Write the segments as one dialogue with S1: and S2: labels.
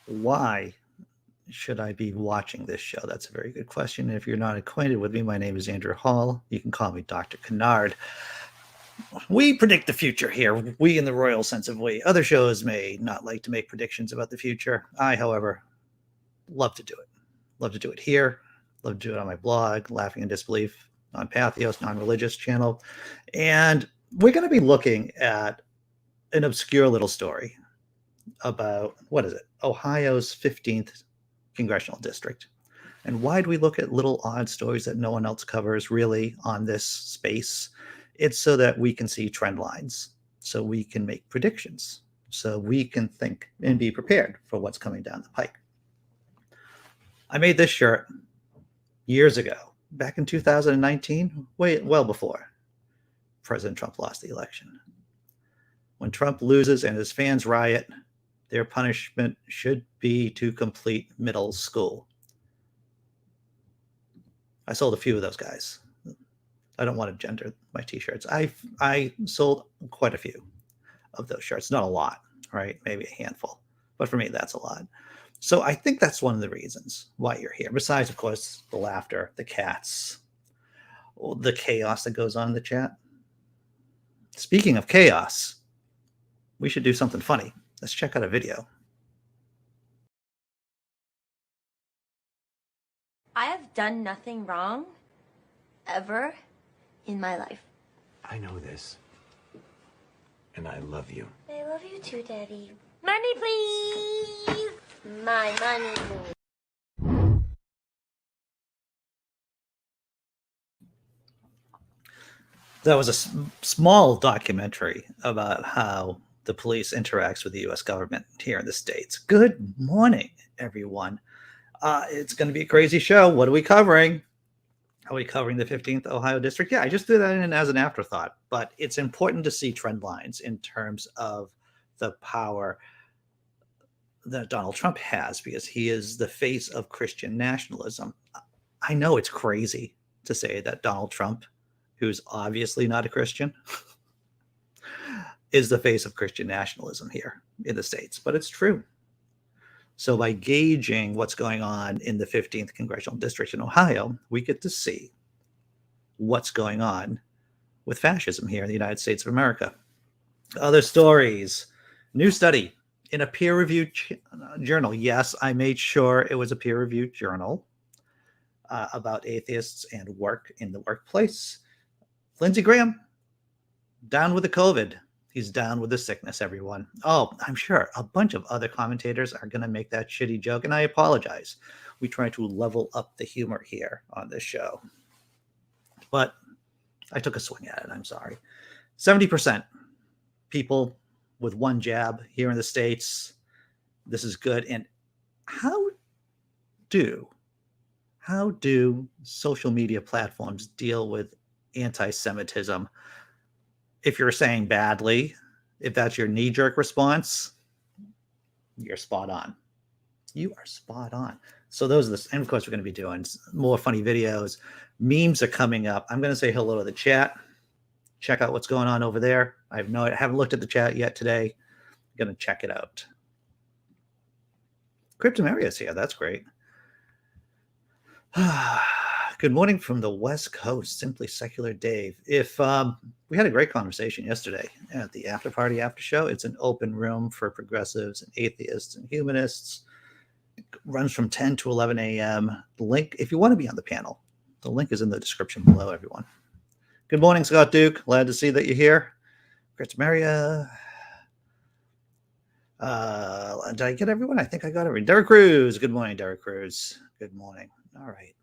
S1: Why should I be watching this show? That's a very good question. If you're not acquainted with me, my name is Andrew Hall. You can call me Dr. Kennard. We predict the future here. We in the royal sense of we. Other shows may not like to make predictions about the future. I, however, love to do it. Love to do it here. Love to do it on my blog, Laughing in Disbelief, on Pathos, non-religious channel. And we're going to be looking at an obscure little story about, what is it, Ohio's 15th congressional district. And why do we look at little odd stories that no one else covers really on this space? It's so that we can see trend lines, so we can make predictions, so we can think and be prepared for what's coming down the pike. I made this shirt years ago, back in 2019, well before President Trump lost the election. When Trump loses and his fans riot, their punishment should be to complete middle school. I sold a few of those guys. I don't want to gender my t-shirts. I sold quite a few of those shirts. Not a lot, right? Maybe a handful. But for me, that's a lot. So I think that's one of the reasons why you're here. Besides, of course, the laughter, the cats, the chaos that goes on in the chat. Speaking of chaos, we should do something funny. Let's check out a video.
S2: I have done nothing wrong, ever, in my life.
S3: I know this. And I love you.
S2: I love you too, Daddy. Money, please! My money, please.
S1: That was a small documentary about how the police interacts with the U.S. government here in the States. Good morning, everyone. It's going to be a crazy show. What are we covering? Are we covering the 15th Ohio District? Yeah, I just threw that in as an afterthought, but it's important to see trend lines in terms of the power that Donald Trump has, because he is the face of Christian nationalism. I know it's crazy to say that Donald Trump, who's obviously not a Christian, is the face of Christian nationalism here in the States, but it's true. So by gauging what's going on in the 15th congressional district in Ohio, we get to see what's going on with fascism here in the United States of America. Other stories, new study in a peer-reviewed journal. Yes, I made sure it was a peer-reviewed journal about atheists and work in the workplace. Lindsey Graham, down with the COVID. He's down with the sickness, everyone. Oh, I'm sure a bunch of other commentators are going to make that shitty joke, and I apologize. We try to level up the humor here on this show. But I took a swing at it. I'm sorry. 70% people with one jab here in the States. This is good. And how do social media platforms deal with anti-Semitism? If you're saying badly, if that's your knee-jerk response, you're spot on. You are spot on. So those are the, and of course we're going to be doing more funny videos. Memes are coming up. I'm going to say hello to the chat. Check out what's going on over there. I haven't looked at the chat yet today. I'm going to check it out. Cryptameria is here. That's great. Good morning from the West Coast, Simply Secular Dave. If we had a great conversation yesterday at the after party after show. It's an open room for progressives and atheists and humanists. It runs from 10 to 11 a.m. The link, if you want to be on the panel, the link is in the description below, everyone. Good morning, Scott Duke. Glad to see that you're here. Cryptameria. Did I get everyone? I think I got everyone. Derek Cruz. Good morning, Derek Cruz. Good morning. All right.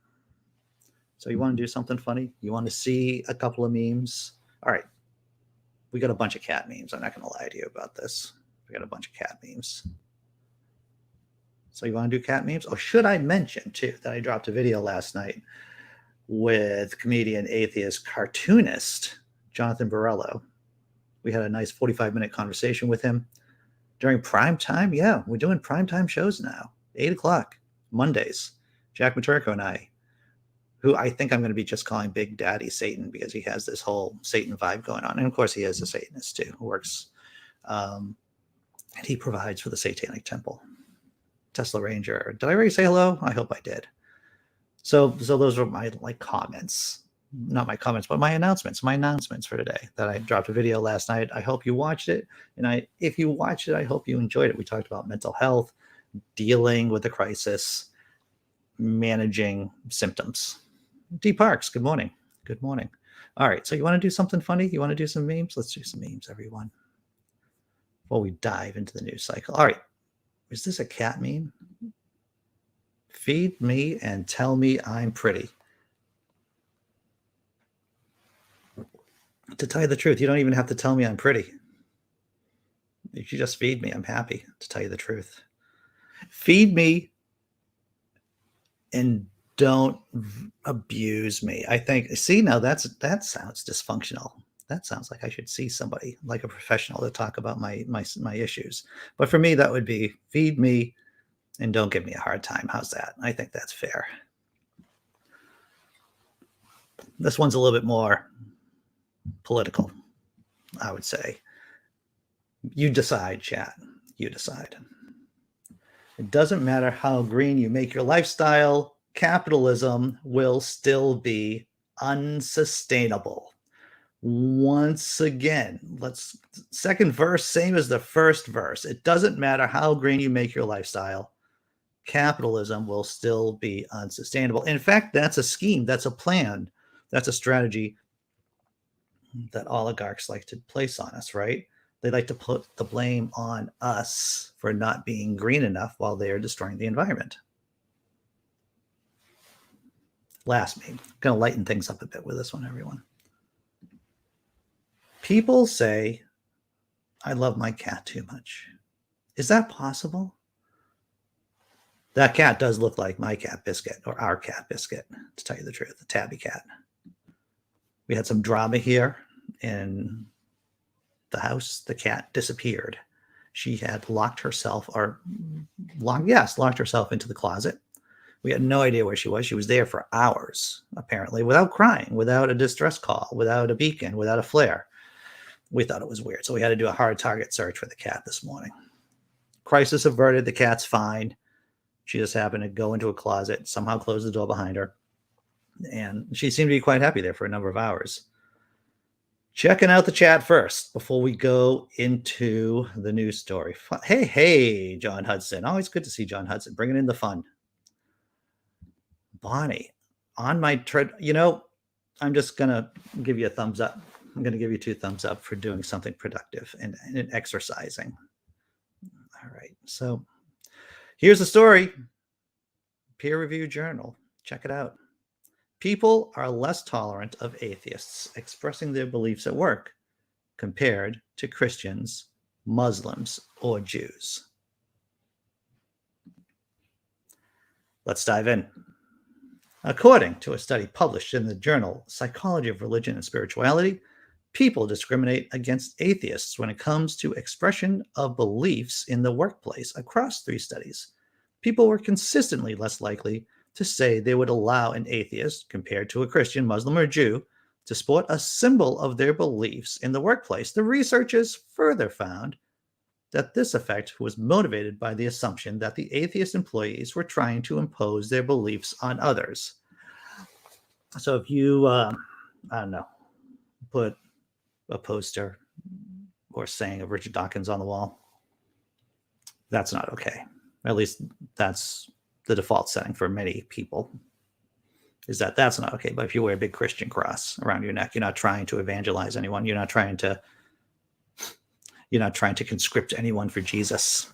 S1: So you want to do something funny? You want to see a couple of memes? All right. We got a bunch of cat memes. I'm not going to lie to you about this. We got a bunch of cat memes. So you want to do cat memes? Or should I mention, too, that I dropped a video last night with comedian, atheist, cartoonist Jonathan Borello. We had a nice 45-minute conversation with him during prime time. Yeah, we're doing primetime shows now, 8 o'clock, Mondays. Jack Maturko and I, who I think I'm going to be just calling Big Daddy Satan because he has this whole Satan vibe going on. And of course, he is a Satanist too, who works, and he provides for the Satanic Temple. Tesla Ranger. Did I already say hello? I hope I did. So those were my comments. Not my comments, but my announcements for today. That I dropped a video last night. I hope you watched it. And if you watched it, I hope you enjoyed it. We talked about mental health, dealing with the crisis, managing symptoms. Dee Parks, good morning. Good morning. All right, so you want to do something funny? You want to do some memes? Let's do some memes, everyone. Before we dive into the news cycle. All right, is this a cat meme? Feed me and tell me I'm pretty. To tell you the truth, you don't even have to tell me I'm pretty. If you just feed me, I'm happy, to tell you the truth. Feed me and don't abuse me. I think, see, now that sounds dysfunctional. That sounds like I should see somebody, like a professional, to talk about my issues. But for me, that would be feed me and don't give me a hard time. How's that? I think that's fair. This one's a little bit more political, I would say. You decide, chat. You decide. It doesn't matter how green you make your lifestyle, capitalism will still be unsustainable. Once again, second verse, same as the first verse. It doesn't matter how green you make your lifestyle, capitalism will still be unsustainable. In fact, that's a scheme, that's a plan, that's a strategy that oligarchs like to place on us, right? They like to put the blame on us for not being green enough while they are destroying the environment. Last meme. I'm going to lighten things up a bit with this one, everyone. People say, I love my cat too much. Is that possible? That cat does look like my cat Biscuit, or our cat Biscuit, to tell you the truth, the tabby cat. We had some drama here in the house. The cat disappeared. She had locked herself into the closet. We had no idea where she was. She was there for hours, apparently, without crying, without a distress call, without a beacon, without a flare. We thought it was weird, so we had to do a hard target search for the cat this morning. Crisis averted. The cat's fine. She just happened to go into a closet, somehow close the door behind her, and she seemed to be quite happy there for a number of hours. Checking out the chat first before we go into the news story. Hey, John Hudson. Always good to see John Hudson bringing in the fun. Bonnie, on my tread, I'm just going to give you a thumbs up. I'm going to give you 2 thumbs up for doing something productive and exercising. All right. So here's the story. Peer review journal. Check it out. People are less tolerant of atheists expressing their beliefs at work compared to Christians, Muslims, or Jews. Let's dive in. According to a study published in the journal Psychology of Religion and Spirituality, people discriminate against atheists when it comes to expression of beliefs in the workplace. Across 3 studies, people were consistently less likely to say they would allow an atheist, compared to a Christian, Muslim, or Jew, to sport a symbol of their beliefs in the workplace. The researchers further found that this effect was motivated by the assumption that the atheist employees were trying to impose their beliefs on others. So if you, put a poster or saying of Richard Dawkins on the wall, that's not okay. At least that's the default setting for many people, is that that's not okay. But if you wear a big Christian cross around your neck, you're not trying to evangelize anyone. You're not trying to conscript anyone for Jesus.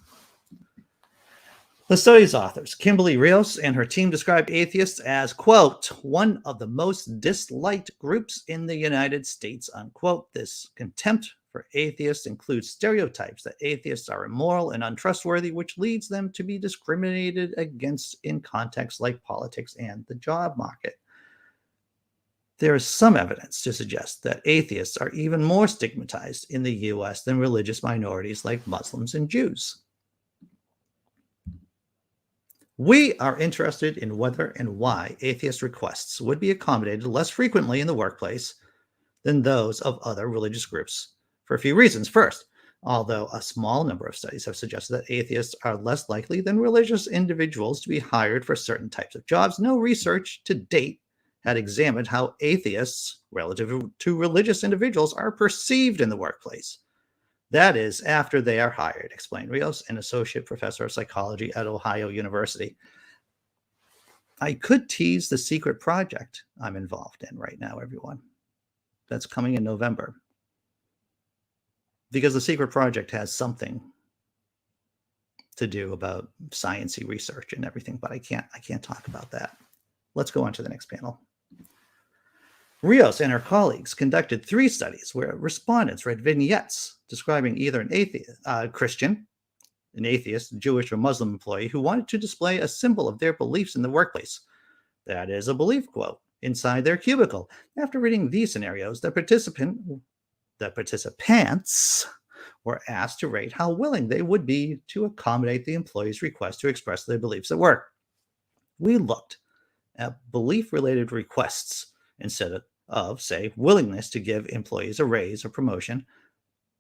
S1: The study's authors, Kimberly Rios and her team, described atheists as, quote, one of the most disliked groups in the United States, unquote. This contempt for atheists includes stereotypes that atheists are immoral and untrustworthy, which leads them to be discriminated against in contexts like politics and the job market. There is some evidence to suggest that atheists are even more stigmatized in the U.S. than religious minorities like Muslims and Jews. We are interested in whether and why atheist requests would be accommodated less frequently in the workplace than those of other religious groups for a few reasons. First, although a small number of studies have suggested that atheists are less likely than religious individuals to be hired for certain types of jobs. No research to date had examined how atheists, relative to religious individuals, are perceived in the workplace. That is, after they are hired, explained Rios, an associate professor of psychology at Ohio University. I could tease the secret project I'm involved in right now, everyone. That's coming in November. Because the secret project has something to do about sciencey research and everything, but I can't talk about that. Let's go on to the next panel. Rios and her colleagues conducted 3 studies where respondents read vignettes describing either an Christian, an atheist, Jewish, or Muslim employee who wanted to display a symbol of their beliefs in the workplace. That is a belief quote inside their cubicle. After reading these scenarios, the participants were asked to rate how willing they would be to accommodate the employee's request to express their beliefs at work. We looked at belief-related requests instead of, say, willingness to give employees a raise or promotion,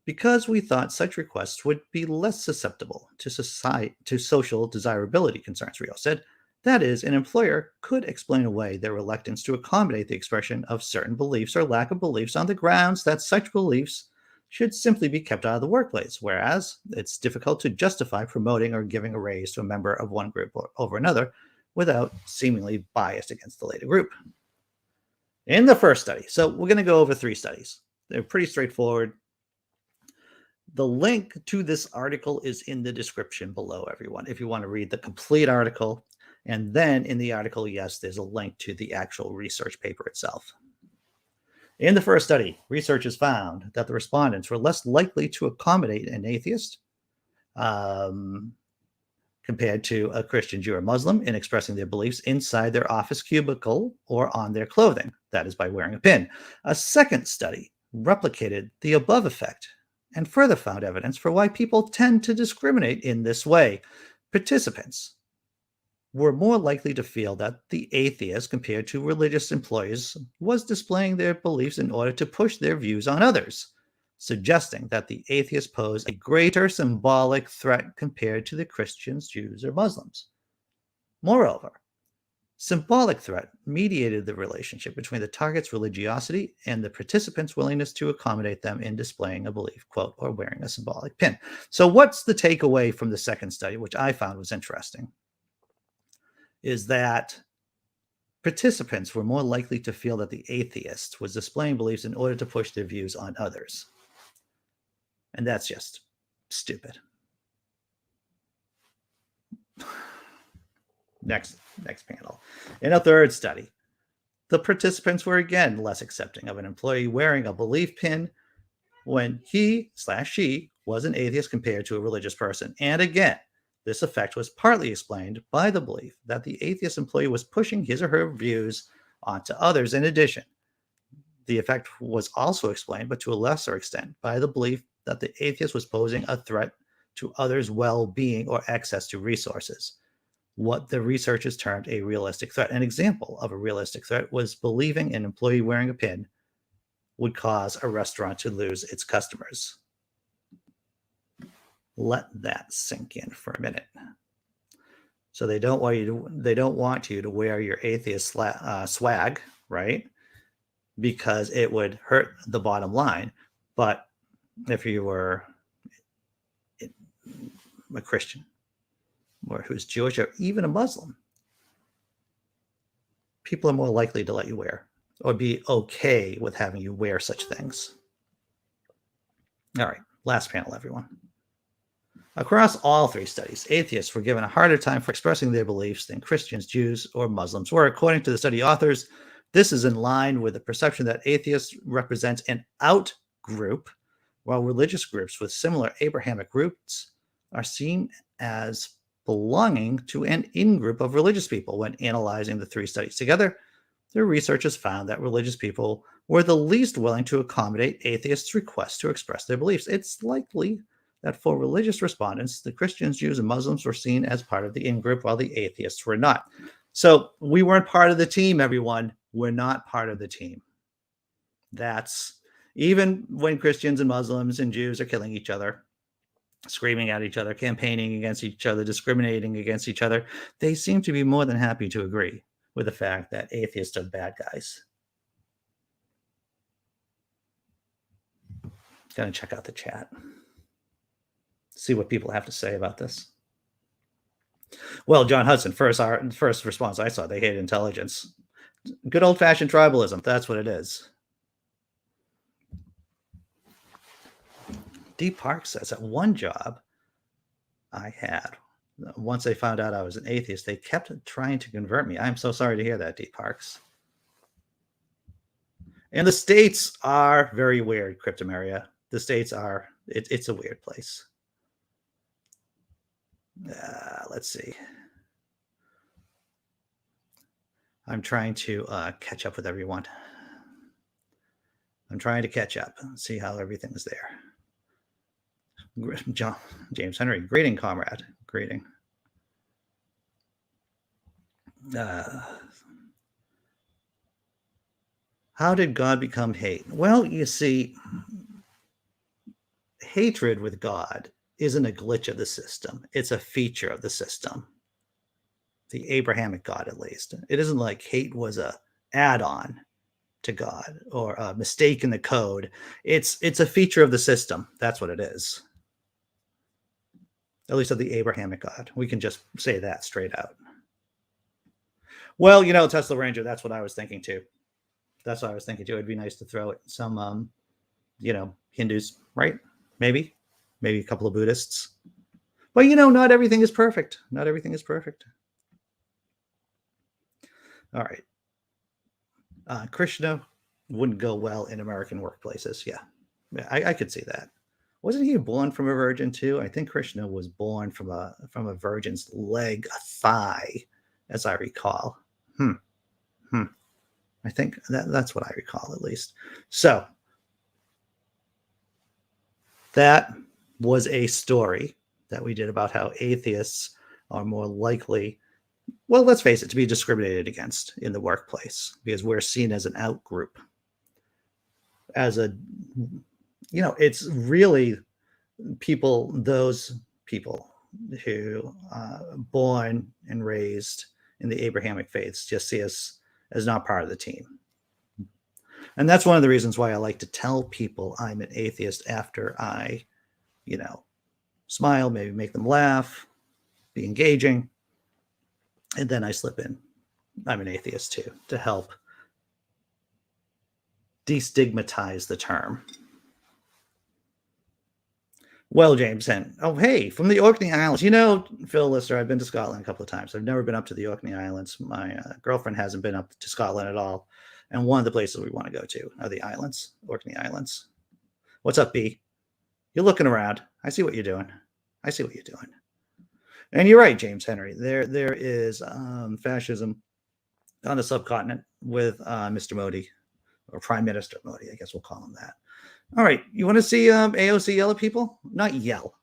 S1: because we thought such requests would be less susceptible to social desirability concerns, Rio said. That is, an employer could explain away their reluctance to accommodate the expression of certain beliefs or lack of beliefs on the grounds that such beliefs should simply be kept out of the workplace, whereas it's difficult to justify promoting or giving a raise to a member of one group over another without seemingly biased against the later group. In the first study, so we're going to go over 3 studies. They're pretty straightforward. The link to this article is in the description below, everyone, if you want to read the complete article. And then in the article, yes, there's a link to the actual research paper itself. In the first study, researchers found that the respondents were less likely to accommodate an atheist compared to a Christian, Jew, or Muslim in expressing their beliefs inside their office cubicle or on their clothing. That is by wearing a pin. A second study replicated the above effect and further found evidence for why people tend to discriminate in this way. Participants were more likely to feel that the atheist, compared to religious employees, was displaying their beliefs in order to push their views on others, suggesting that the atheists pose a greater symbolic threat compared to the Christians, Jews, or Muslims. Moreover, symbolic threat mediated the relationship between the target's religiosity and the participants' willingness to accommodate them in displaying a belief, quote, or wearing a symbolic pin. So what's the takeaway from the second study, which I found was interesting, is that participants were more likely to feel that the atheist was displaying beliefs in order to push their views on others. And that's just stupid. Next panel. In a third study, the participants were again less accepting of an employee wearing a belief pin when he/she was an atheist compared to a religious person. And again, this effect was partly explained by the belief that the atheist employee was pushing his or her views onto others. In addition, the effect was also explained, but to a lesser extent, by the belief that the atheist was posing a threat to others' well-being or access to resources, what the researchers termed a realistic threat. An example of a realistic threat was believing an employee wearing a pin would cause a restaurant to lose its customers. Let that sink in for a minute. So they don't want you to wear your atheist swag, right? Because it would hurt the bottom line. But if you were a Christian or who's Jewish or even a Muslim, people are more likely to let you wear or be okay with having you wear such things. All right, last panel, everyone. Across all 3 studies, atheists were given a harder time for expressing their beliefs than Christians, Jews, or Muslims were. According to the study authors, this is in line with the perception that atheists represent an out group, while religious groups with similar Abrahamic roots are seen as belonging to an in-group of religious people. When analyzing the 3 studies together, the researchers found that religious people were the least willing to accommodate atheists' requests to express their beliefs. It's likely that for religious respondents, the Christians, Jews, and Muslims were seen as part of the in-group, while the atheists were not. So we weren't part of the team, everyone. We're not part of the team. That's even when Christians and Muslims and Jews are killing each other. screaming at each other, campaigning against each other, discriminating against each other, they seem to be more than happy to agree with the fact that atheists are bad guys. Gonna check out the chat. See what people have to say about this. Well, John Hudson, first response I saw, they hate intelligence. Good old-fashioned tribalism. That's what it is. Dee Parks says that one job I had, once they found out I was an atheist, they kept trying to convert me. I'm so sorry to hear that, Dee Parks. And the States are very weird, Cryptameria. The States are, it's a weird place. Let's see. I'm trying to catch up with everyone. I'm trying to catch up and see how everything is there. James Henry, greeting, comrade. Greeting. How did God become hate? Well, you see, hatred with God isn't a glitch of the system. It's a feature of the system. The Abrahamic God, at least. It isn't like hate was a add-on to God or a mistake in the code. It's a feature of the system. That's what it is. At least of the Abrahamic God. We can just say that straight out. Well, you know, Tesla Ranger, that's what I was thinking too. That's what I was thinking too. It'd be nice to throw it some, you know, Hindus, right? Maybe a couple of Buddhists. But, you know, not everything is perfect. Not everything is perfect. All right. Krishna wouldn't go well in American workplaces. Yeah, I could see that. Wasn't he born from a virgin too? I think Krishna was born from a virgin's leg, a thigh, as I recall. I think that's what I recall, at least. So that was a story that we did about how atheists are more likely, well, let's face it, to be discriminated against in the workplace because we're seen as an out group. As a, you know, it's really people, those people who born and raised in the Abrahamic faiths just see us as not part of the team. And that's one of the reasons why I like to tell people I'm an atheist after I, you know, smile, maybe make them laugh, be engaging. And then I slip in, I'm an atheist too, to help destigmatize the term. Well, James, and oh, hey, from the Orkney Islands. You know, Phil Lister, I've been to Scotland a couple of times. I've never been up to the Orkney Islands. My girlfriend hasn't been up to Scotland at all. And one of the places we want to go to are the islands, Orkney Islands. What's up, B? You're looking around. I see what you're doing. I see what you're doing. And you're right, James Henry. There is fascism on the subcontinent with Mr. Modi, or Prime Minister Modi, I guess we'll call him that. All right, you want to see AOC yell at people? Not yell.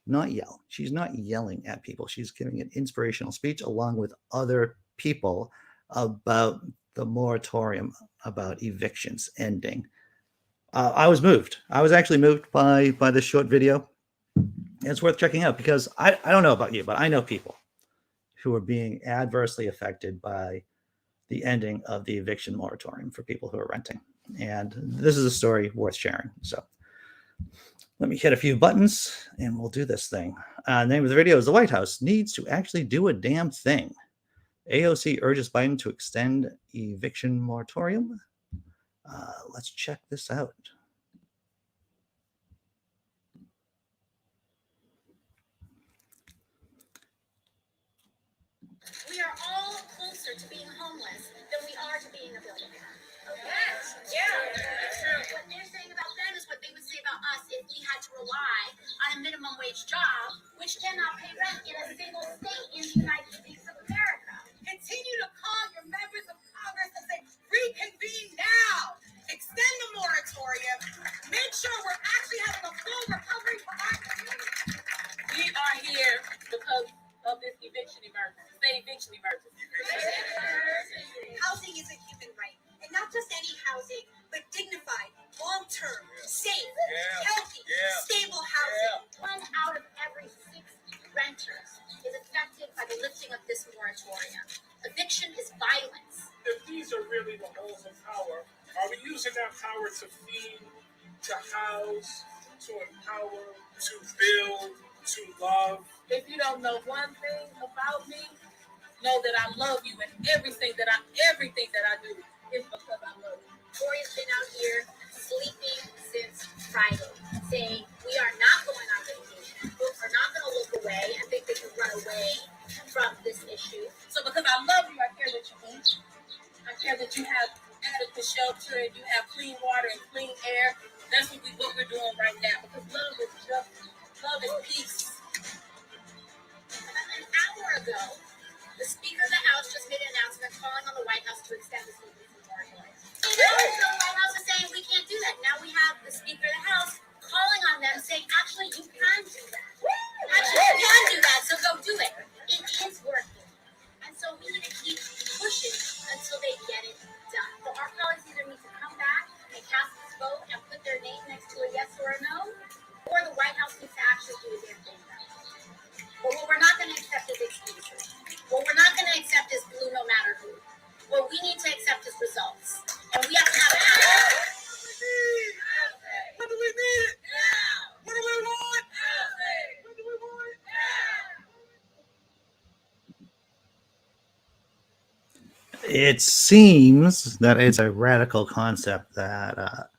S1: Not yell. She's not yelling at people. She's giving an inspirational speech along with other people about the moratorium, about evictions ending. I was moved. I was actually moved by this short video. It's worth checking out because I don't know about you, but I know people who are being adversely affected by the ending of the eviction moratorium for people who are renting. And this is a story worth sharing. So let me hit a few buttons and we'll do this thing. The name of the video is The White House Needs to Actually Do a Damn Thing. AOC urges Biden to extend eviction moratorium. Let's check this out.
S4: We are all closer to being homeless than we are to being a billionaire. Yes. Yeah. That's true. What they're saying about them is what they would say about us if we had to rely on a minimum wage job, which cannot pay rent in a single state in the United States of America. Continue to call your members of Congress and say, reconvene now. Extend the moratorium. Make sure we're actually having a full recovery for our community. We are here because of this eviction emergency. Say eviction emergency. Housing is a human right. And not just any housing, but dignified, long-term, safe, healthy, stable housing. 1 renters is affected by the lifting of this moratorium. Eviction is violence.
S5: If these are really the holes of power, are we using that power to feed, to house, to empower, to build, to love?
S6: If you don't know one thing about me, know that I love you, and everything that I do is because I love you.
S4: Tori's been out here sleeping since Friday, saying we are not going on vacation. Folks are not going to look away and think they can run away from this issue.
S6: So because I love you, I care that you eat. I care that you have adequate shelter and you have clean water and clean air. That's what we're doing right now. Because love is peace.
S4: An hour ago, the Speaker of the House just made an announcement calling on the White House to extend this moratorium. So the White House is saying we can't do that. Now we have the Speaker of the House calling on them saying, actually, you can do that. Actually, you can do that, so go do it. It is working. And so we need to keep pushing until they get it done. So our colleagues either need to come back and cast this vote and put their name next to a yes or a no, or the White House needs to actually do a damn thing about it. But what we're not going to accept is excuses. What we're not going to accept is blue no matter who. What we need to accept is results. And we have to have an answer.
S5: What do we need? What do we want? What do we want?
S1: It seems that it's a radical concept that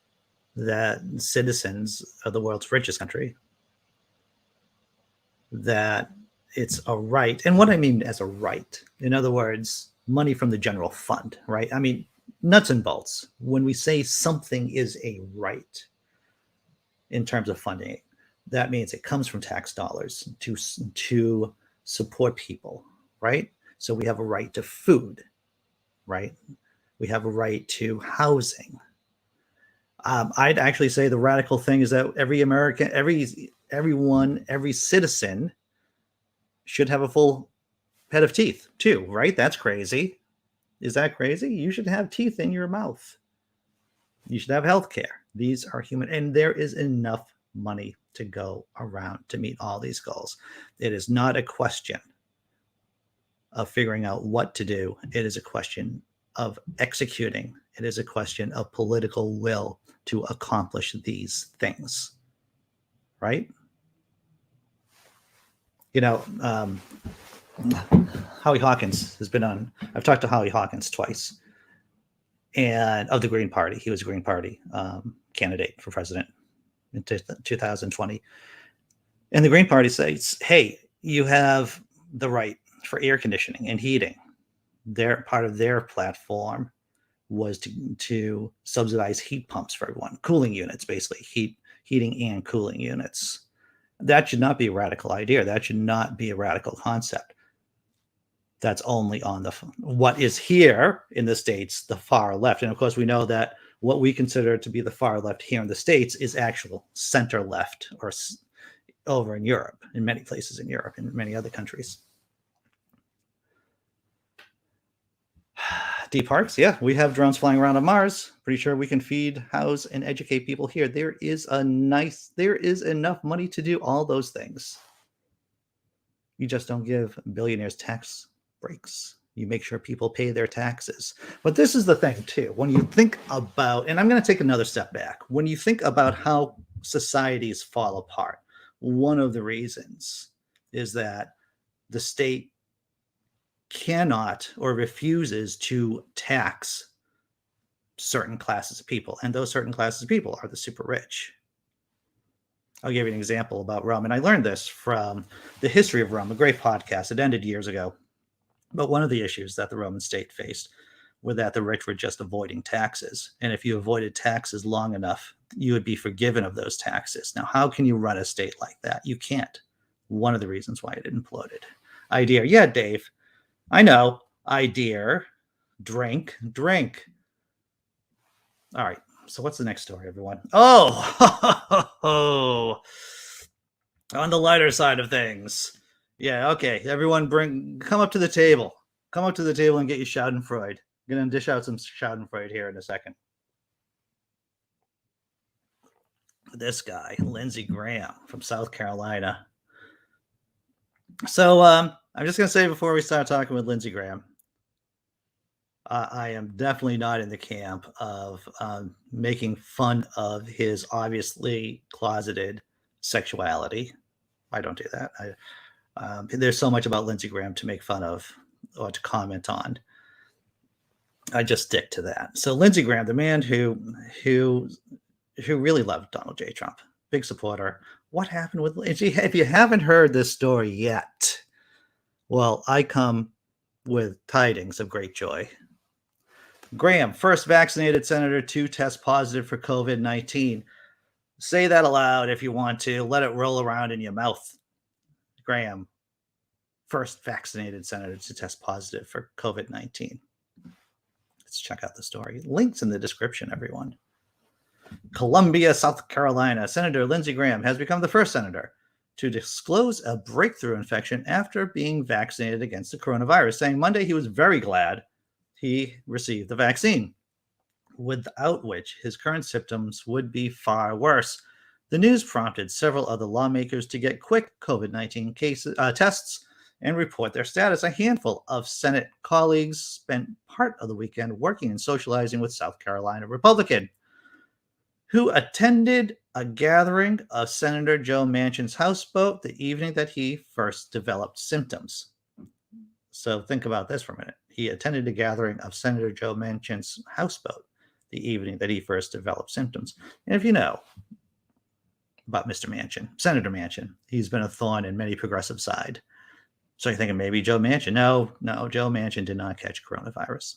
S1: that citizens of the world's richest country, that it's a right. And what I mean as a right, in other words, money from the general fund, right? I mean, nuts and bolts. When we say something is a right in terms of funding, that means it comes from tax dollars to support people, right? So we have a right to food, right? We have a right to housing. I'd actually say the radical thing is that every American, everyone, every citizen should have a full head of teeth too, right? That's crazy. Is that crazy? You should have teeth in your mouth. You should have health care. These are human, and there is enough money to go around to meet all these goals. It is not a question of figuring out what to do. It is a question of executing. It is a question of political will to accomplish these things, right? You know, Howie Hawkins has been on. I've talked to Howie Hawkins twice, and of the Green Party. He was a Green Party candidate for president in 2020. And the Green Party says, hey, you have the right for air conditioning and heating. Their part of their platform was to subsidize heat pumps for everyone, cooling units, basically heating and cooling units. That should not be a radical idea. That should not be a radical concept. That's only on what is here in the States, the far left. And of course, we know that what we consider to be the far left here in the States is actual center left, or over in Europe, in many places in Europe, and many other countries. Dee Parks, yeah, we have drones flying around on Mars. Pretty sure we can feed, house, and educate people here. There is enough money to do all those things. You just don't give billionaires tax breaks. You make sure people pay their taxes. But this is the thing, too. When you think about, and I'm going to take another step back. When you think about how societies fall apart, one of the reasons is that the state cannot or refuses to tax certain classes of people. And those certain classes of people are the super rich. I'll give you an example about Rome. And I learned this from The History of Rome, a great podcast. It ended years ago. But one of the issues that the Roman state faced were that the rich were just avoiding taxes. And if you avoided taxes long enough, you would be forgiven of those taxes. Now, how can you run a state like that? You can't. One of the reasons why it imploded. Idea. Yeah, Dave. I know. Idea. Drink. All right. So what's the next story, everyone? Oh, on the lighter side of things. Yeah, okay. Everyone come up to the table. Come up to the table and get your Schadenfreude. I'm going to dish out some Schadenfreude here in a second. This guy, Lindsey Graham from South Carolina. So I'm just going to say before we start talking with Lindsey Graham, I am definitely not in the camp of making fun of his obviously closeted sexuality. I don't do that. There's so much about Lindsey Graham to make fun of or to comment on. I just stick to that. So Lindsey Graham, the man who really loved Donald J. Trump, big supporter. What happened with Lindsey? If you haven't heard this story yet, well, I come with tidings of great joy. Graham, first vaccinated senator to test positive for COVID-19. Say that aloud if you want to. Let it roll around in your mouth. Graham, first vaccinated senator to test positive for COVID-19. Let's check out the story. Links in the description, everyone. Columbia, South Carolina. Senator Lindsey Graham has become the first senator to disclose a breakthrough infection after being vaccinated against the coronavirus, saying Monday he was very glad he received the vaccine, without which his current symptoms would be far worse. The news prompted several other lawmakers to get quick COVID-19 tests and report their status. A handful of Senate colleagues spent part of the weekend working and socializing with South Carolina Republican, who attended a gathering of Senator Joe Manchin's houseboat the evening that he first developed symptoms. So think about this for a minute. He attended a gathering of Senator Joe Manchin's houseboat the evening that he first developed symptoms. And if you know about Mr. Manchin, Senator Manchin, he's been a thorn in many progressive side. So you're thinking maybe Joe Manchin. No, Joe Manchin did not catch coronavirus.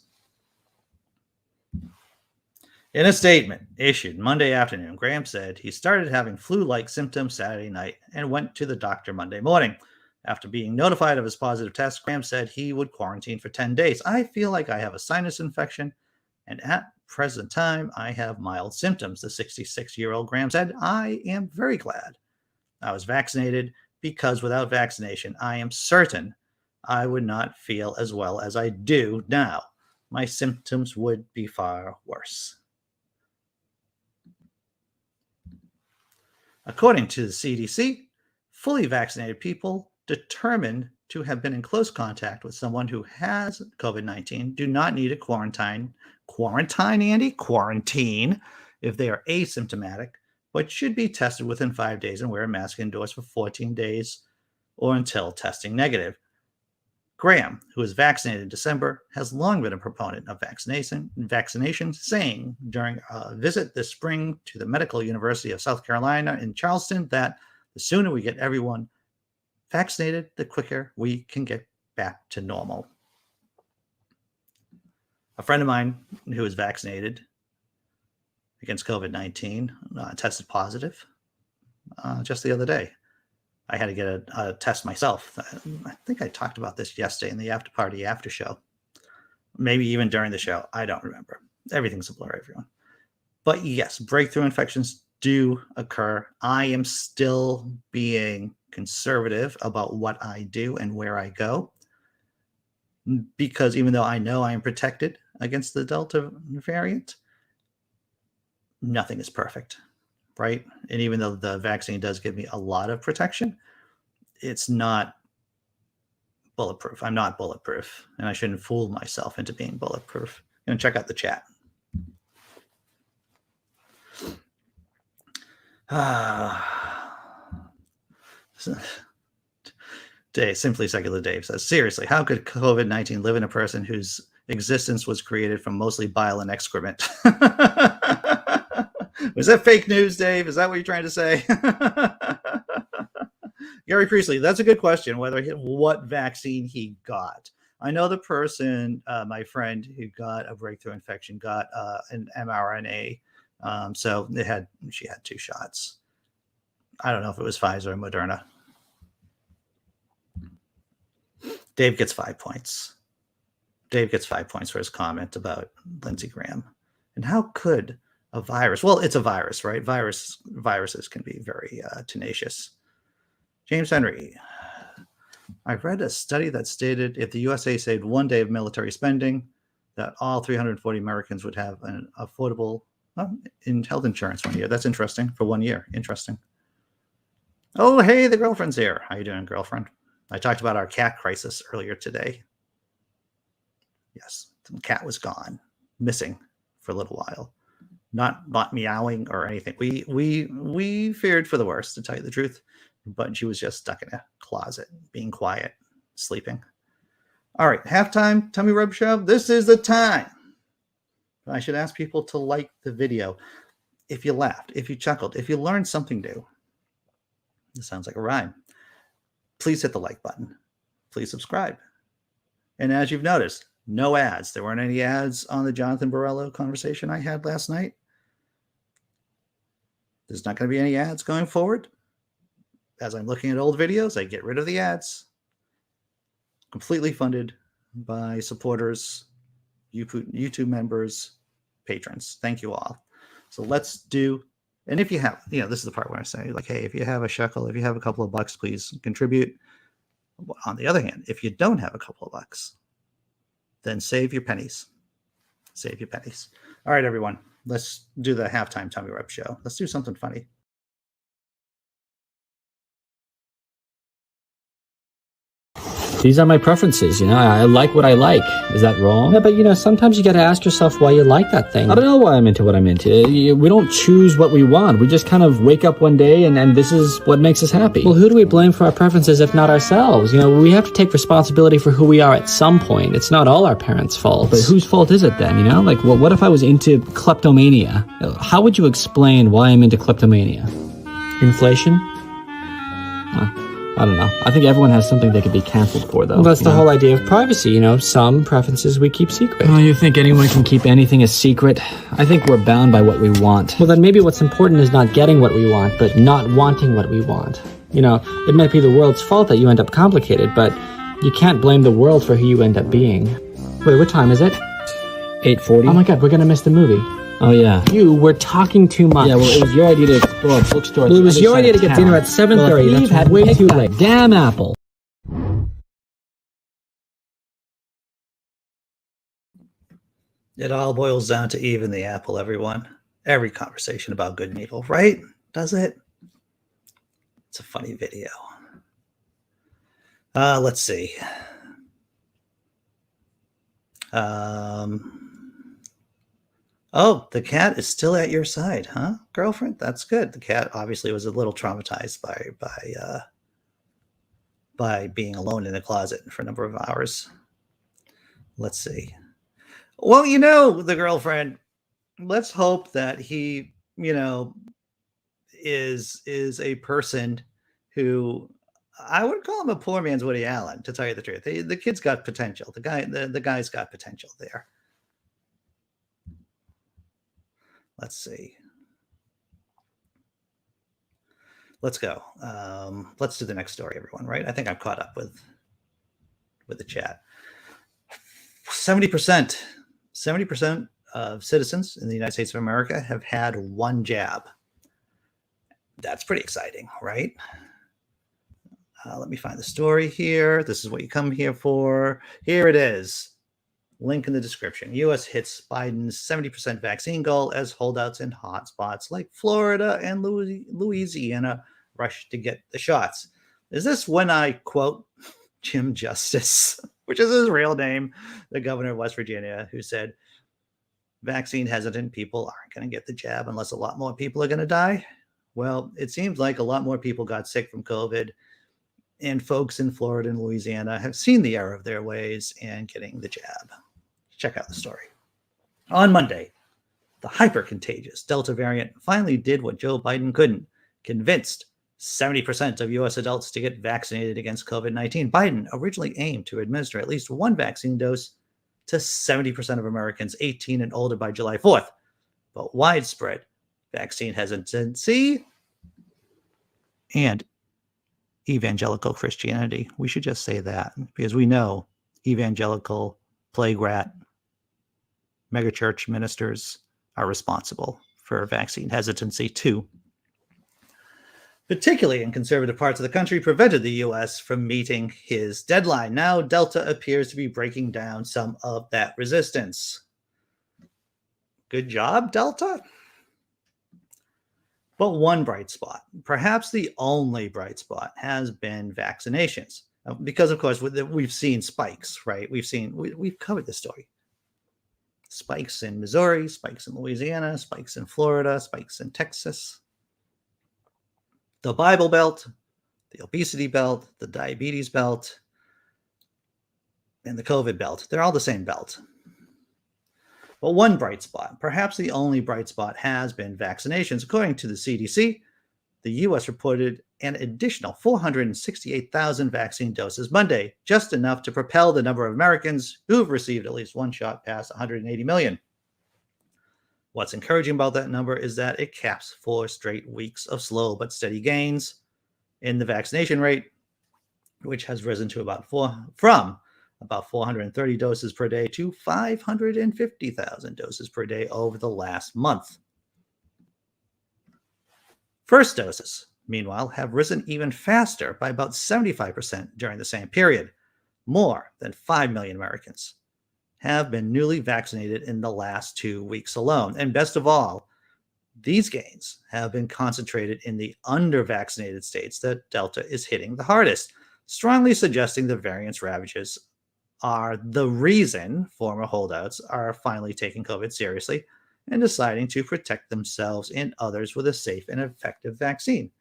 S1: In a statement issued Monday afternoon, Graham said he started having flu-like symptoms Saturday night and went to the doctor Monday morning. After being notified of his positive test, Graham said he would quarantine for 10 days. I feel like I have a sinus infection, and at present time, I have mild symptoms, the 66-year-old Graham said. I am very glad I was vaccinated because without vaccination, I am certain I would not feel as well as I do now. My symptoms would be far worse. According to the CDC, fully vaccinated people determined to have been in close contact with someone who has COVID-19 do not need a quarantine, if they are asymptomatic, but should be tested within 5 days and wear a mask indoors for 14 days or until testing negative. Graham, who was vaccinated in December, has long been a proponent of vaccination, saying during a visit this spring to the Medical University of South Carolina in Charleston that the sooner we get everyone vaccinated, the quicker we can get back to normal. A friend of mine who was vaccinated against COVID-19 tested positive just the other day. I had to get a test myself. I think I talked about this yesterday in the after party after show. Maybe even during the show. I don't remember. Everything's a blur, everyone. But yes, breakthrough infections do occur. I am still being conservative about what I do and where I go, because even though I know I am protected against the Delta variant, nothing is perfect, right? And even though the vaccine does give me a lot of protection, it's not bulletproof. I'm not bulletproof, and I shouldn't fool myself into being bulletproof. And check out the chat. Simply Secular Dave says, seriously, how could COVID-19 live in a person whose existence was created from mostly bile and excrement? Was that fake news, Dave? Is that what you're trying to say? Gary Priestley, that's a good question, what vaccine he got. I know the person, my friend who got a breakthrough infection, got an mRNA. So she had 2 shots. I don't know if it was Pfizer or Moderna. Dave gets 5 points. Dave gets 5 points for his comment about Lindsey Graham. And how could a virus? Well, it's a virus, right? Viruses can be very tenacious. James Henry. I read a study that stated if the USA saved 1 day of military spending, that all 340 Americans would have an affordable health insurance 1 year. That's interesting. For 1 year. Interesting. Oh, hey, the girlfriend's here. How you doing, girlfriend? I talked about our cat crisis earlier today. Yes, the cat was gone, missing for a little while, not meowing or anything. We feared for the worst, to tell you the truth, but she was just stuck in a closet, being quiet, sleeping. All right, halftime tummy rub show. This is the time. I should ask people to like the video if you laughed, if you chuckled, if you learned something new. This sounds like a rhyme. Please hit the like button. Please subscribe. And as you've noticed, no ads. There weren't any ads on the Jonathan Borello conversation I had last night. There's not going to be any ads going forward. As I'm looking at old videos, I get rid of the ads. Completely funded by supporters, YouTube members, patrons. Thank you all. So let's do, and if you have, this is the part where I say, like, hey, if you have a shekel, if you have a couple of bucks, please contribute. On the other hand, if you don't have a couple of bucks, then save your pennies. Save your pennies. All right, everyone. Let's do the halftime tummy rub show. Let's do something funny.
S7: These are my preferences, I like what I like. Is that wrong? Yeah, but sometimes you gotta ask yourself why you like that thing. I don't know why I'm into what I'm into. We don't choose what we want. We just kind of wake up one day and this is what makes us happy. Well, who do we blame for our preferences if not ourselves? We have to take responsibility for who we are at some point. It's not all our parents' fault. But whose fault is it then, Like, well, what if I was into kleptomania? How would you explain why I'm into kleptomania? Inflation? I don't know. I think everyone has something they could be canceled for, though. Well, that's the whole idea of privacy, Some preferences we keep secret. Oh, you think anyone can keep anything a secret? I think we're bound by what we want. Well, then maybe what's important is not getting what we want, but not wanting what we want. It might be the world's fault that you end up complicated, but you can't blame the world for who you end up being. Wait, what time is it? 8:40. Oh my God, we're gonna miss the movie. Oh, yeah. You were talking too much. Yeah, well, it was your idea to explore a bookstore. Well, it was your idea to get dinner at 7:30. Well, that's way too late. Damn apple.
S1: It all boils down to Eve and the apple, everyone. Every conversation about good and evil, right? Does it? It's a funny video. Let's see. Oh, the cat is still at your side, huh, girlfriend? That's good. The cat obviously was a little traumatized by being alone in a closet for a number of hours. Let's see. Well, the girlfriend, let's hope that he, is a person who, I would call him a poor man's Woody Allen, to tell you the truth. The kid's got potential. The guy's got potential there. Let's see. Let's go. Let's do the next story, everyone, right? I think I'm caught up with the chat. 70% of citizens in the United States of America have had one jab. That's pretty exciting, right? Let me find the story here. This is what you come here for. Here it is. Link in the description. U.S. hits Biden's 70% vaccine goal as holdouts in hotspots like Florida and Louisiana rush to get the shots. Is this when I quote Jim Justice, which is his real name, the governor of West Virginia, who said, vaccine hesitant people aren't going to get the jab unless a lot more people are going to die? Well, it seems like a lot more people got sick from COVID, and folks in Florida and Louisiana have seen the error of their ways and getting the jab. Check out the story. On Monday, the hyper-contagious Delta variant finally did what Joe Biden couldn't, convinced 70% of U.S. adults to get vaccinated against COVID-19. Biden originally aimed to administer at least one vaccine dose to 70% of Americans 18 and older by July 4th. But widespread vaccine hesitancy and evangelical Christianity, we should just say that, because we know evangelical plague rat megachurch ministers are responsible for vaccine hesitancy too. Particularly in conservative parts of the country, prevented the U.S. from meeting his deadline. Now, Delta appears to be breaking down some of that resistance. Good job, Delta. But one bright spot, perhaps the only bright spot, has been vaccinations. Because, of course, we've seen spikes, right? We've covered this story. Spikes in Missouri, spikes in Louisiana, spikes in Florida, spikes in Texas. The Bible Belt, the obesity belt, the diabetes belt, and the COVID belt. They're all the same belt. But one bright spot, perhaps the only bright spot, has been vaccinations. According to the CDC, the U.S. reported an additional 468,000 vaccine doses Monday, just enough to propel the number of Americans who've received at least one shot past 180 million. What's encouraging about that number is that it caps 4 straight weeks of slow but steady gains in the vaccination rate, which has risen to from about 430 doses per day to 550,000 doses per day over the last month. First doses, meanwhile, have risen even faster by about 75% during the same period. More than 5 million Americans have been newly vaccinated in the last 2 weeks alone. And best of all, these gains have been concentrated in the under-vaccinated states that Delta is hitting the hardest, strongly suggesting the variant's ravages are the reason former holdouts are finally taking COVID seriously and deciding to protect themselves and others with a safe and effective vaccine.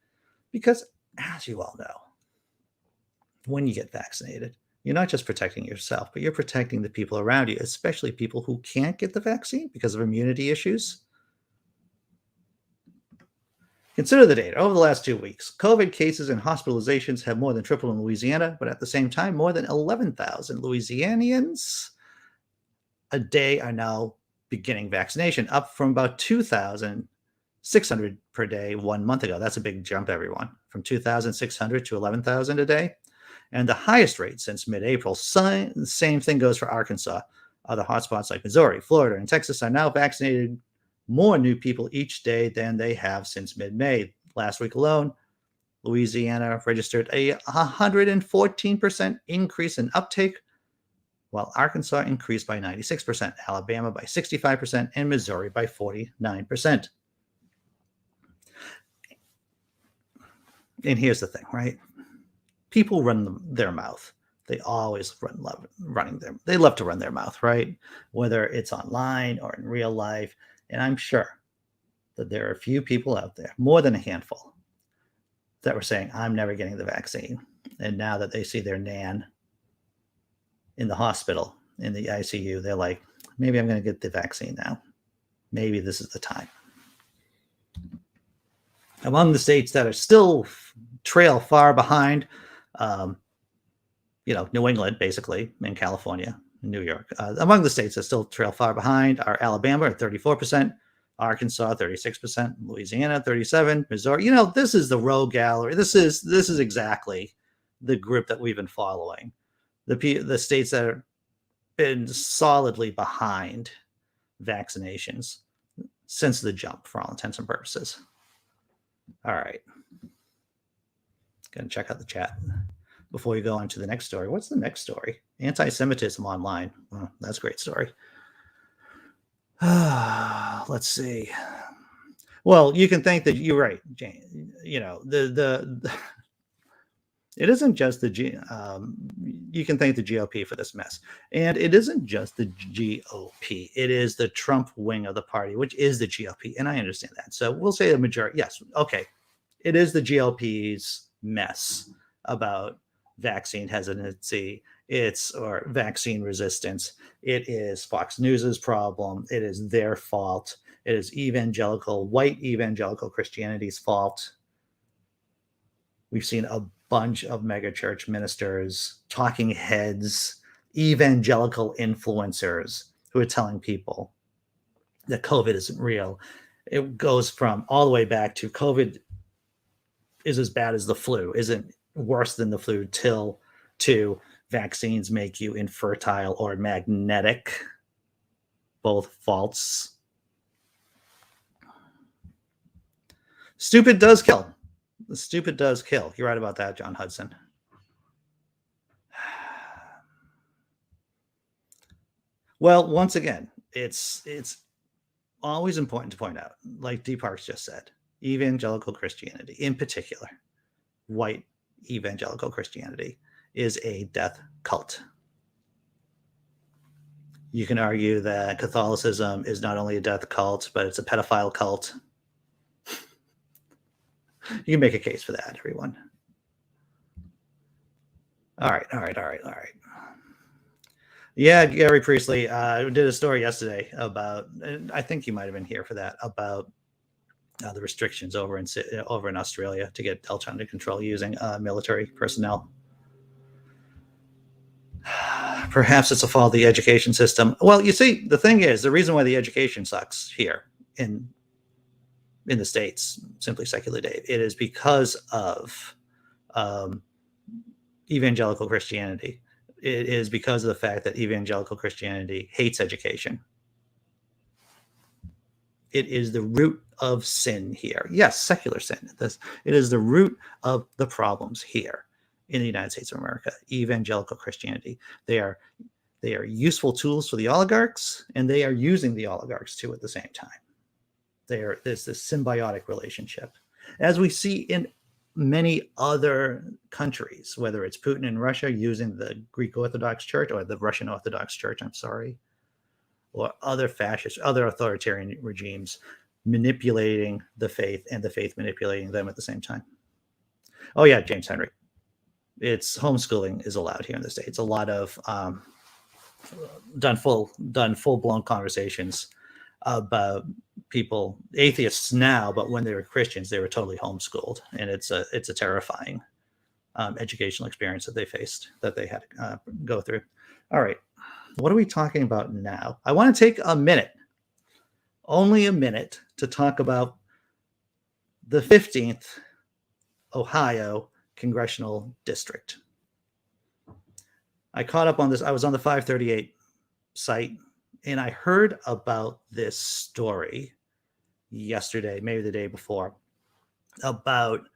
S1: Because, as you all know, when you get vaccinated, you're not just protecting yourself, but you're protecting the people around you, especially people who can't get the vaccine because of immunity issues. Consider the data. Over the last 2 weeks, COVID cases and hospitalizations have more than tripled in Louisiana, but at the same time, more than 11,000 Louisianians a day are now beginning vaccination, up from about 2,600 per day 1 month ago. That's a big jump, everyone, from 2,600 to 11,000 a day. And the highest rate since mid-April. The same thing goes for Arkansas. Other hotspots like Missouri, Florida, and Texas are now vaccinated more new people each day than they have since mid-May. Last week alone, Louisiana registered a 114% increase in uptake, while Arkansas increased by 96%, Alabama by 65%, and Missouri by 49%. And here's the thing, right? People run their mouth. They always they love to run their mouth, right? Whether it's online or in real life. And I'm sure that there are a few people out there, more than a handful, that were saying, I'm never getting the vaccine. And now that they see their nan in the hospital, in the ICU, they're like, maybe I'm going to get the vaccine now. Maybe this is the time. Among the states that are still trail far behind, New England, basically, and California, New York. Among the states that still trail far behind are Alabama at 34%, Arkansas 36%, Louisiana 37%, Missouri. This is the rogue gallery. This is exactly the group that we've been following. The states that have been solidly behind vaccinations since the jump, for all intents and purposes. All right. Going to check out the chat before we go on to the next story. What's the next story? Anti-Semitism online. Oh, that's a great story. Let's see. Well, you can think that you're right, Jane. It isn't just you can thank the GOP for this mess. And it isn't just the GOP. It is the Trump wing of the party, which is the GOP. And I understand that. So we'll say the majority. Yes. Okay. It is the GOP's mess about vaccine hesitancy, or vaccine resistance. It is Fox News's problem. It is their fault. It is white evangelical Christianity's fault. We've seen a bunch of megachurch ministers, talking heads, evangelical influencers who are telling people that COVID isn't real. It goes from all the way back to COVID is as bad as the flu, isn't worse than the flu, to vaccines make you infertile or magnetic, both false. Stupid does kill. The stupid does kill. You're right about that, John Hudson. Well, once again, it's always important to point out, like Dee Parks just said, evangelical Christianity, in particular, white evangelical Christianity, is a death cult. You can argue that Catholicism is not only a death cult, but it's a pedophile cult. You can make a case for that, everyone. All right. Yeah, Gary Priestley did a story yesterday about, and I think you might have been here for that, about the restrictions over in Australia to get Delta under control using military personnel. Perhaps it's a fault of the education system. Well, you see, the thing is, the reason why the education sucks here in the States, simply secular Dave, it is because of evangelical Christianity. It is because of the fact that evangelical Christianity hates education. It is the root of sin here. Yes, secular sin. It is the root of the problems here in the United States of America. Evangelical Christianity. They are useful tools for the oligarchs, and they are using the oligarchs too at the same time. There's this symbiotic relationship, as we see in many other countries, whether it's Putin in Russia using the Greek Orthodox Church or the Russian Orthodox Church, or other fascist, other authoritarian regimes manipulating the faith and the faith manipulating them at the same time. Oh yeah, James Henry. It's homeschooling is allowed here in the States. A lot of done full-blown conversations about people, atheists now, but when they were Christians, they were totally homeschooled, and it's a terrifying educational experience that they had to go through. All right, what are we talking about now? I want to take a minute, only a minute, to talk about the 15th Ohio Congressional District. I caught up on this. I was on the 538 site, and I heard about this story yesterday, maybe the day before, about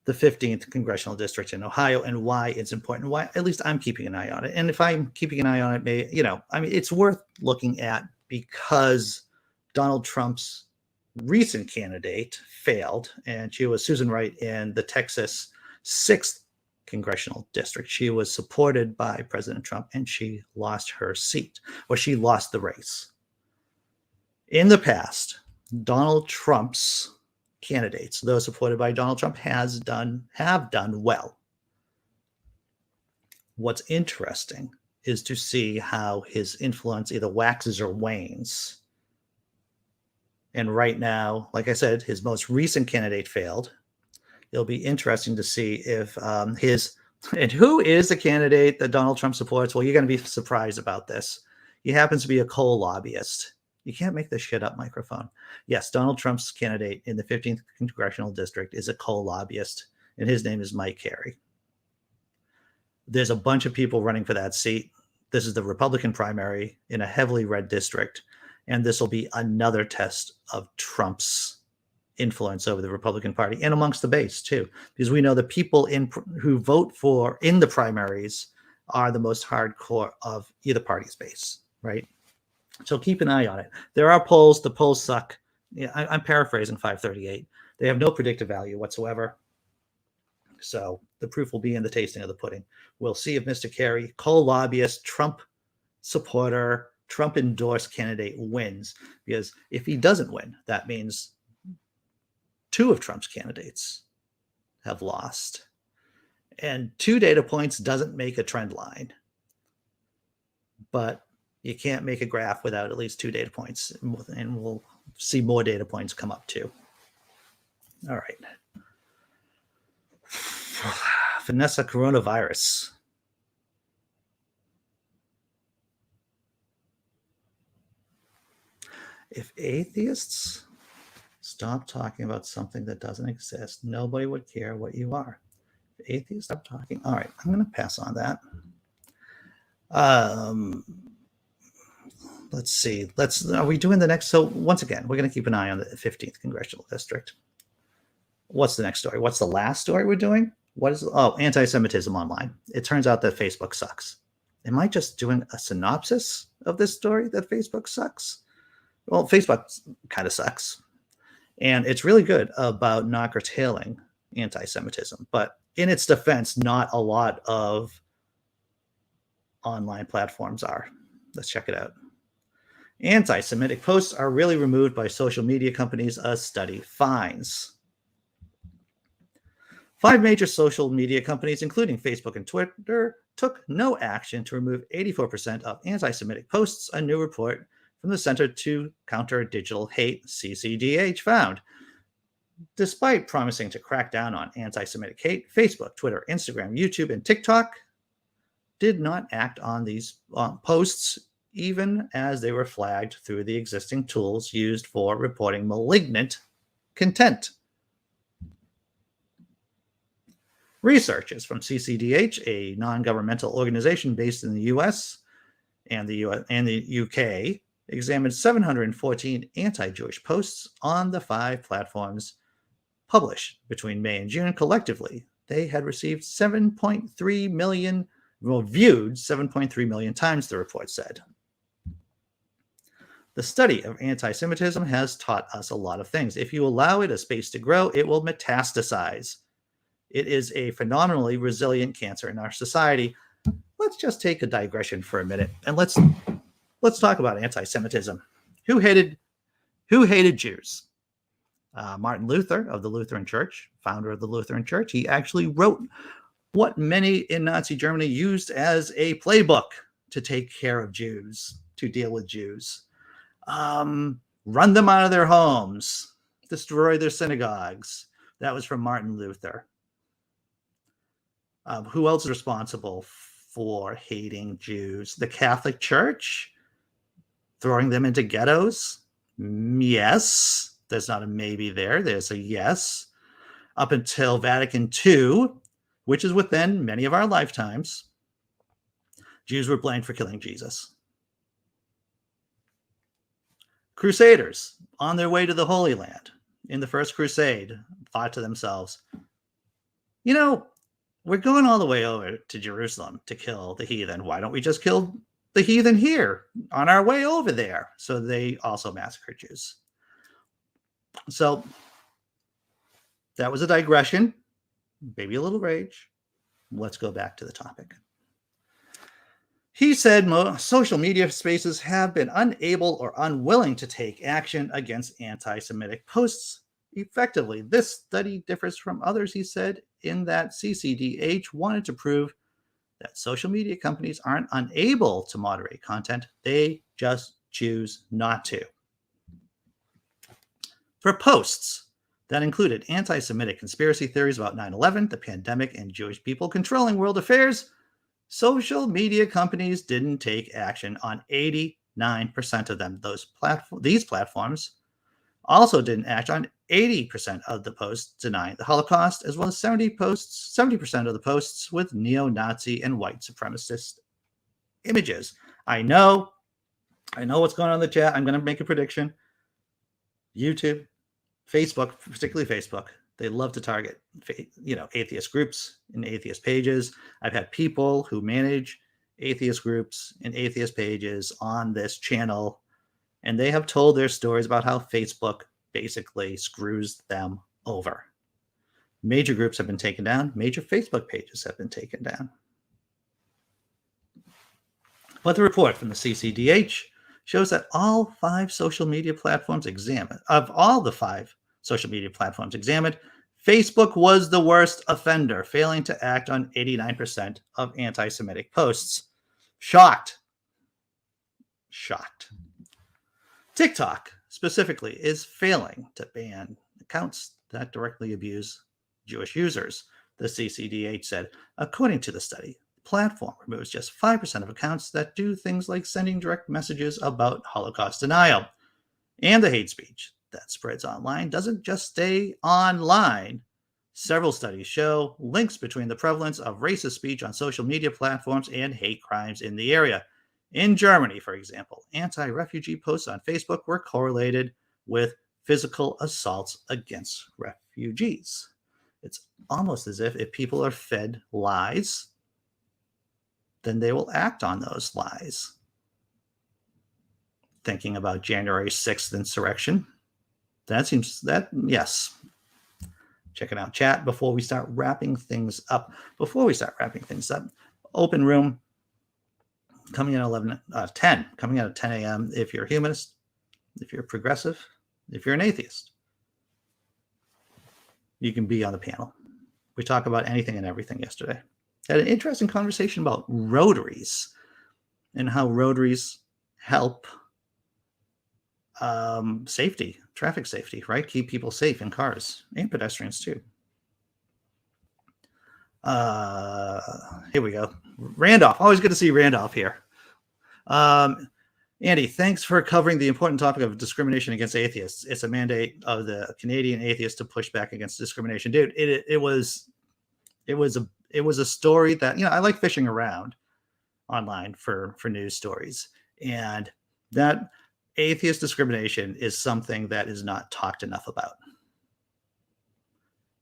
S1: the 15th Congressional District in Ohio and why it's important, why at least I'm keeping an eye on it. And if I'm keeping an eye on it, it's worth looking at because Donald Trump's recent candidate failed, and she was Susan Wright in the Texas 6th Congressional District. She was supported by President Trump, and she lost her seat, or she lost the race. In the past, Donald Trump's candidates, those supported by Donald Trump, have done well. What's interesting is to see how his influence either waxes or wanes. And right now, like I said, his most recent candidate failed. It'll be interesting to see if and who is the candidate that Donald Trump supports? Well, you're going to be surprised about this. He happens to be a coal lobbyist. You can't make this shit up, microphone. Yes, Donald Trump's candidate in the 15th Congressional District is a coal lobbyist, and his name is Mike Carey. There's a bunch of people running for that seat. This is the Republican primary in a heavily red district, and this will be another test of Trump's influence over the Republican Party and amongst the base too, because we know the people who vote for in the primaries are the most hardcore of either party's base, right? So keep an eye on it. There are polls. The polls suck. Yeah, I'm paraphrasing 538. They have no predictive value whatsoever. So the proof will be in the tasting of the pudding. We'll see if Mr. Carey, coal lobbyist, Trump supporter, Trump endorsed candidate wins. Because if he doesn't win, that means two of Trump's candidates have lost. And 2 data points doesn't make a trend line. But you can't make a graph without at least 2 data points. And we'll see more data points come up too. All right. Vanessa, coronavirus. If atheists stop talking about something that doesn't exist, nobody would care what you are. If atheists stop talking. All right, I'm going to pass on that. Let's see. Are we doing the next? So once again, we're going to keep an eye on the 15th Congressional District. What's the next story? What's the last story we're doing? Anti-Semitism online. It turns out that Facebook sucks. Am I just doing a synopsis of this story that Facebook sucks? Well, Facebook kind of sucks. And it's really good about not curtailing anti-Semitism. But in its defense, not a lot of online platforms are. Let's check it out. Anti-Semitic posts are really removed by social media companies, a study finds. 5 major social media companies, including Facebook and Twitter, took no action to remove 84% of anti-Semitic posts, a new report from the Center to Counter Digital Hate, CCDH, found. Despite promising to crack down on anti-Semitic hate, Facebook, Twitter, Instagram, YouTube, and TikTok did not act on these posts, even as they were flagged through the existing tools used for reporting malignant content. Researchers from CCDH, a non-governmental organization based in the US and the UK, examined 714 anti-Jewish posts on the 5 platforms published between May and June. Collectively, they had received 7.3 million, viewed 7.3 million times, the report said. The study of anti-Semitism has taught us a lot of things. If you allow it a space to grow, it will metastasize. It is a phenomenally resilient cancer in our society. Let's just take a digression for a minute and let's talk about anti-Semitism. Who hated Jews? Martin Luther of the Lutheran Church, founder of the Lutheran Church, he actually wrote what many in Nazi Germany used as a playbook to take care of Jews, to deal with Jews. Run them out of their homes, destroy their synagogues. That was from Martin Luther. Who else is responsible for hating Jews? The Catholic Church? Throwing them into ghettos? Yes. There's not a maybe there. There's a yes. Up until Vatican II, which is within many of our lifetimes, Jews were blamed for killing Jesus. Crusaders, on their way to the Holy Land in the First Crusade, thought to themselves, you know, we're going all the way over to Jerusalem to kill the heathen. Why don't we just kill the heathen here on our way over there? So they also massacred Jews. So that was a digression, maybe a little rage. Let's go back to the topic. He said social media spaces have been unable or unwilling to take action against anti-Semitic posts effectively. This study differs from others, he said, in that CCDH wanted to prove that social media companies aren't unable to moderate content. They just choose not to. For posts that included anti-Semitic conspiracy theories about 9/11, the pandemic, and Jewish people controlling world affairs, social media companies didn't take action on 89% of them. These platforms also didn't act on 80% of the posts denying the Holocaust, as well as 70% of the posts with neo-Nazi and white supremacist images. I know what's going on in the chat. I'm going to make a prediction. YouTube, Facebook, particularly Facebook, they love to target, atheist groups and atheist pages. I've had people who manage atheist groups and atheist pages on this channel, and they have told their stories about how Facebook basically screws them over. Major groups have been taken down. Major Facebook pages have been taken down. But the report from the CCDH shows that all 5 social media platforms examined, Facebook was the worst offender, failing to act on 89% of anti-Semitic posts. Shocked. TikTok, specifically, is failing to ban accounts that directly abuse Jewish users, the CCDH said. According to the study, the platform removes just 5% of accounts that do things like sending direct messages about Holocaust denial. And the hate speech that spreads online doesn't just stay online. Several studies show links between the prevalence of racist speech on social media platforms and hate crimes in the area. In Germany, for example, anti-refugee posts on Facebook were correlated with physical assaults against refugees. It's almost as if people are fed lies, then they will act on those lies. Thinking about January 6th insurrection, yes. checking out chat before we start wrapping things up. Open room coming at 10 a.m. If you're a humanist, if you're a progressive, if you're an atheist, you can be on the panel. We talk about anything and everything yesterday. Had an interesting conversation about rotaries and how rotaries help traffic safety, right? Keep people safe in cars and pedestrians too. Here we go. Randolph, always good to see Randolph here. Andy, thanks for covering the important topic of discrimination against atheists. It's a mandate of the Canadian atheists to push back against discrimination. Dude, it was a story that, I like fishing around online for news stories, and that atheist discrimination is something that is not talked enough about.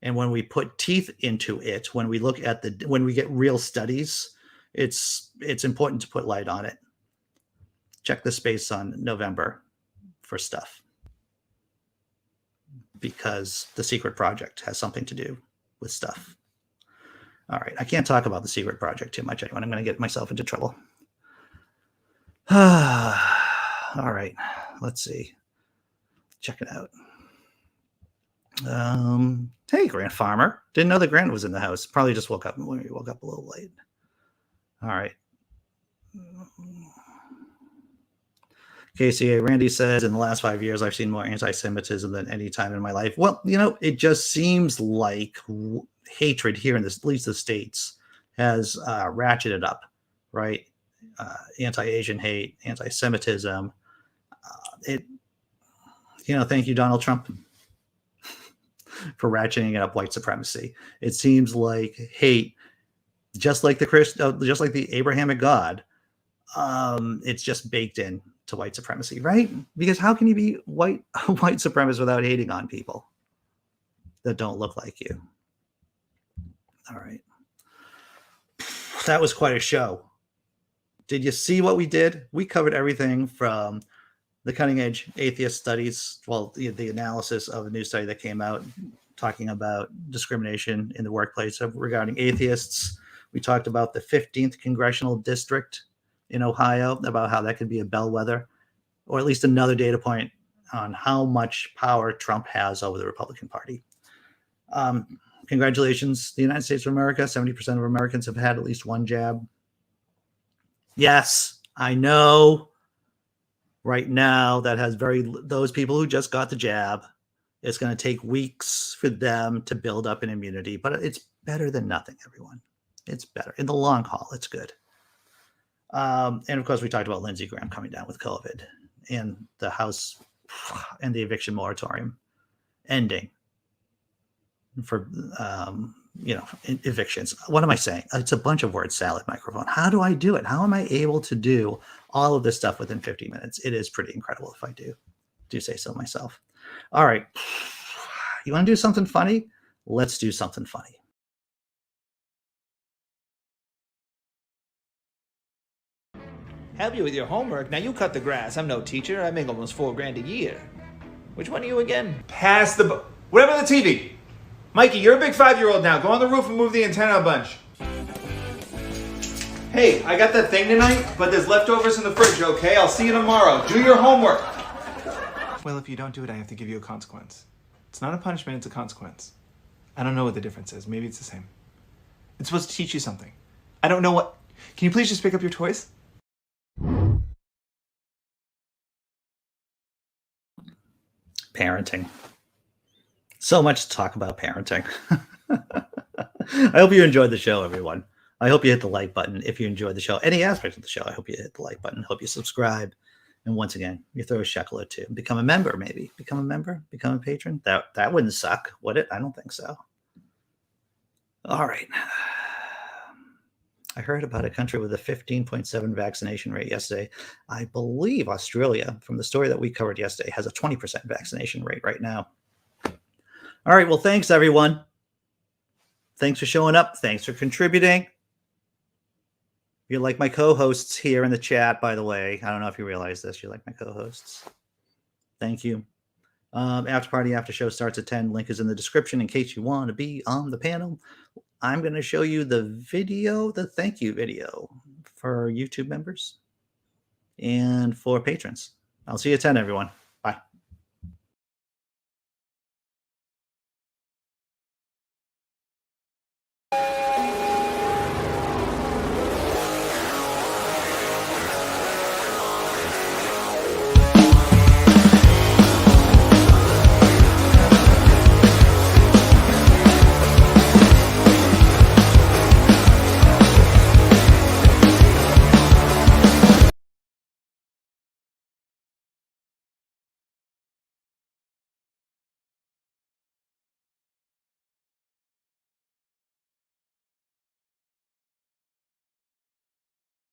S1: And when we put teeth into it, when we get real studies, it's important to put light on it. Check the space on November for stuff, because the secret project has something to do with stuff. All right. I can't talk about the secret project too much. I'm going to get myself into trouble. All right. Let's see. Check it out. Hey, Grant Farmer. Didn't know that Grant was in the house. Probably just woke up a little late. All right. KCA Randy says, in the last 5 years, I've seen more anti-Semitism than any time in my life. Well, it just seems like hatred here in at least the States has ratcheted up, right? Anti-Asian hate, anti-Semitism. Thank you, Donald Trump, for ratcheting it up white supremacy. It seems like hate, just like the Abrahamic God, it's just baked in to white supremacy, right? Because how can you be white supremacist without hating on people that don't look like you? All right. That was quite a show. Did you see what we did? We covered everything from the cutting edge atheist studies, the analysis of a new study that came out talking about discrimination in the workplace regarding atheists. We talked about the 15th congressional district in Ohio, about how that could be a bellwether, or at least another data point on how much power Trump has over the Republican Party. Congratulations, the United States of America. 70% of Americans have had at least one jab. Yes, I know. Right now, that has those people who just got the jab, it's going to take weeks for them to build up an immunity, but it's better than nothing, everyone. It's better. In the long haul, it's good. And of course, we talked about Lindsey Graham coming down with COVID and the House and the eviction moratorium ending for, evictions. What am I saying? It's a bunch of word salad, microphone. How do I do it? How am I able to do all of this stuff within 50 minutes? It is pretty incredible if I do say so myself. All right. You want to do something funny? Let's do something funny.
S8: Help you with your homework? Now you cut the grass. I'm no teacher. I make almost $4,000 a year. Which one are you again?
S9: Pass the... Whatever the TV. Mikey, you're a big 5-year-old now. Go on the roof and move the antenna a bunch. Hey, I got that thing tonight, but there's leftovers in the fridge, okay? I'll see you tomorrow. Do your homework.
S10: Well, if you don't do it, I have to give you a consequence. It's not a punishment, it's a consequence. I don't know what the difference is. Maybe it's the same. It's supposed to teach you something. I don't know what... Can you please just pick up your toys?
S1: Parenting. So much to talk about parenting. I hope you enjoyed the show, everyone. I hope you hit the like button if you enjoyed the show. Any aspect of the show, I hope you hit the like button. Hope you subscribe. And once again, you throw a shekel or two. Become a member, maybe. Become a member. Become a patron. That wouldn't suck, would it? I don't think so. All right. I heard about a country with a 15.7 vaccination rate yesterday. I believe Australia, from the story that we covered yesterday, has a 20% vaccination rate right now. All right. Well, thanks, everyone. Thanks for showing up. Thanks for contributing. You're like my co-hosts here in the chat, by the way. I don't know if you realize this. You're like my co-hosts. Thank you. After party, after show starts at 10. Link is in the description in case you want to be on the panel. I'm going to show you the video, the thank you video for YouTube members and for patrons. I'll see you at 10, everyone.